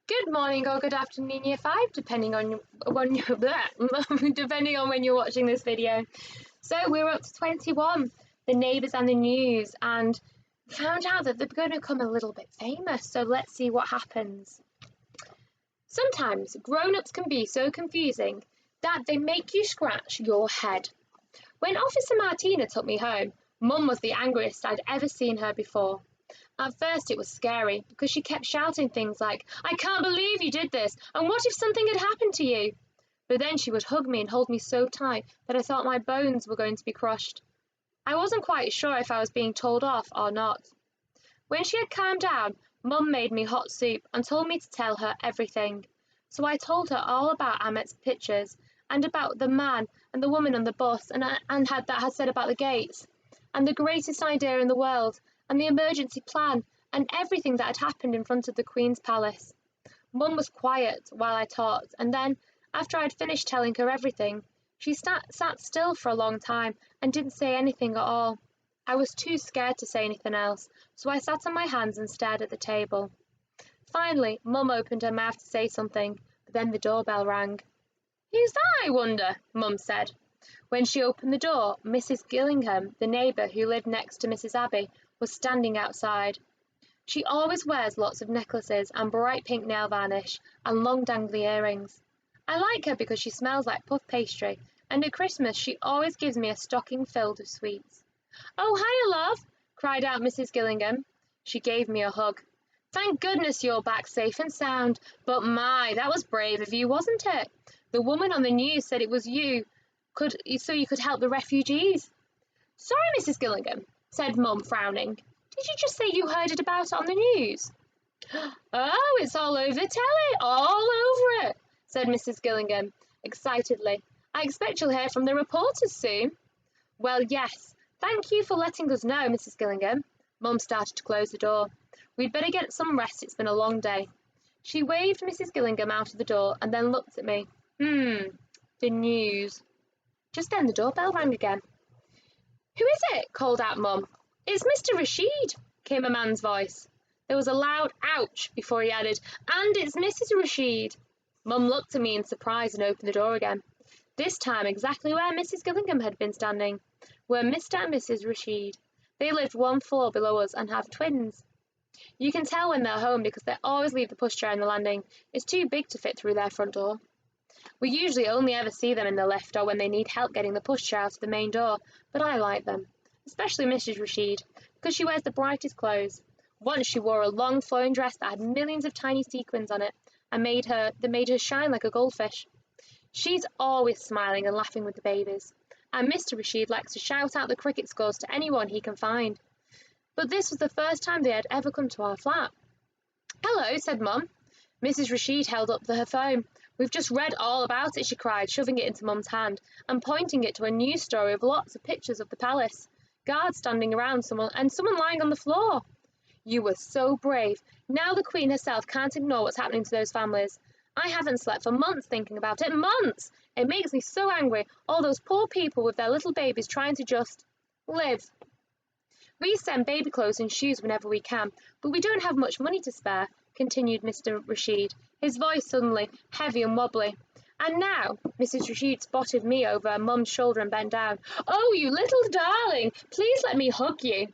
Good morning or good afternoon, year five, depending on when you depending on when you're watching this video. So we're up to 21, the neighbours and the news, and found out that they're going to become a little bit famous. So let's see what happens. Sometimes grown-ups can be so confusing that they make you scratch your head. When Officer Martina took me home, Mum was the angriest I'd ever seen her before. At first it was scary because she kept shouting things like, "I can't believe you did this, and what if something had happened to you?" But then she would hug me and hold me so tight that I thought my bones were going to be crushed. I wasn't quite sure if I was being told off or not. When she had calmed down, Mum made me hot soup and told me to tell her everything. So I told her all about Amit's pictures and about the man and the woman on the bus and had said about the gates and the greatest idea in the world and the emergency plan and everything that had happened in front of the Queen's palace. Mum was quiet while I talked, and then, after I'd finished telling her everything, she sat still for a long time and didn't say anything at all. I was too scared to say anything else, so I sat on my hands and stared at the table. Finally, Mum opened her mouth to say something, but then the doorbell rang. "Who's that, I wonder?" Mum said. When she opened the door, Mrs. Gillingham, the neighbour who lived next to Mrs. Abbey, was standing outside. She always wears lots of necklaces and bright pink nail varnish and long dangly earrings. I like her because she smells like puff pastry, and at Christmas she always gives me a stocking filled with sweets. "Oh, hiya, love!" cried out Mrs. Gillingham. She gave me a hug. "Thank goodness you're back safe and sound, but my, that was brave of you, wasn't it? The woman on the news said it was so you could help the refugees." "Sorry, Mrs. Gillingham," said Mum, frowning. "Did you just say you heard about it on the news?" "Oh, it's all over the telly, all over it," said Mrs. Gillingham, excitedly. "I expect you'll hear from the reporters soon." "Well, yes. Thank you for letting us know, Mrs. Gillingham." Mum started to close the door. "We'd better get some rest, it's been a long day." She waved Mrs. Gillingham out of the door and then looked at me. The news. Just then the doorbell rang again. "Who is it?" called out Mum. "It's Mr. Rashid," came a man's voice. There was a loud ouch before he added, "And it's Mrs. Rashid." Mum looked at me in surprise and opened the door again. This time exactly where Mrs. Gillingham had been standing were Mr. and Mrs. Rashid. They lived one floor below us and have twins. You can tell when they're home because they always leave the pushchair on the landing. It's too big to fit through their front door. We usually only ever see them in the lift or when they need help getting the pushchair out of the main door, but I like them, especially Mrs. Rashid, because she wears the brightest clothes. Once she wore a long flowing dress that had millions of tiny sequins on it and that made her shine like a goldfish. She's always smiling and laughing with the babies, and Mr. Rashid likes to shout out the cricket scores to anyone he can find. But this was the first time they had ever come to our flat. "Hello," said Mum. Mrs. Rashid held up her phone. "We've just read all about it," she cried, shoving it into Mum's hand and pointing it to a news story with lots of pictures of the palace, guards standing around someone lying on the floor. "You were so brave. Now the Queen herself can't ignore what's happening to those families. I haven't slept for months thinking about it. Months! It makes me so angry. All those poor people with their little babies trying to just live. We send baby clothes and shoes whenever we can, but we don't have much money to spare," continued Mr. Rashid, his voice suddenly heavy and wobbly. And now Mrs. Rashid spotted me over Mum's shoulder and bent down. "Oh, you little darling, please let me hug you."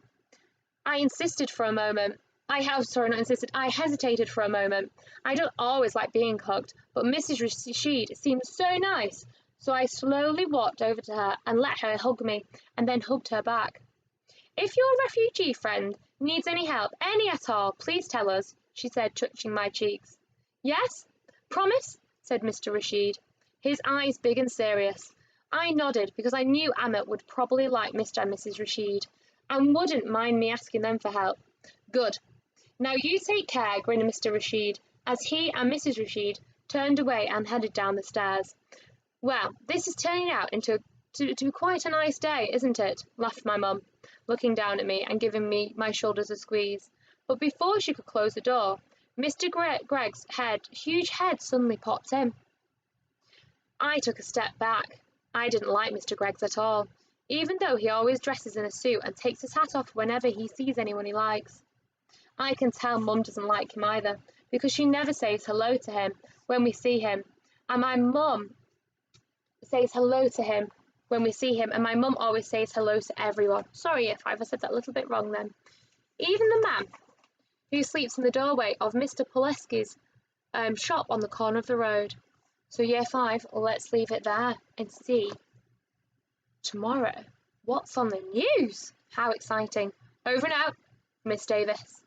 I insisted for a moment. I hesitated for a moment. I don't always like being hugged, but Mrs. Rashid seemed so nice, so I slowly walked over to her and let her hug me, and then hugged her back. "If your refugee friend needs any help, any at all, please tell us," she said, touching my cheeks. "Yes? Promise?" said Mr. Rashid, his eyes big and serious. I nodded because I knew Amit would probably like Mr. and Mrs. Rashid and wouldn't mind me asking them for help. "Good. Now you take care," grinned Mr. Rashid as he and Mrs. Rashid turned away and headed down the stairs. "Well, this is turning out to be quite a nice day, isn't it?" laughed my mum, looking down at me and giving me my shoulders a squeeze. But before she could close the door, Mr. Gregg's huge head suddenly popped in. I took a step back. I didn't like Mr. Greggs at all, even though he always dresses in a suit and takes his hat off whenever he sees anyone he likes. I can tell Mum doesn't like him either, because she never says hello to him when we see him. And my mum says hello to him when we see him, and my mum always says hello to everyone. Sorry if I said that a little bit wrong then. Even the man who sleeps in the doorway of Mr. Poleski's shop on the corner of the road. So year 5, let's leave it there and see tomorrow what's on the news. How exciting. Over and out, Miss Davis.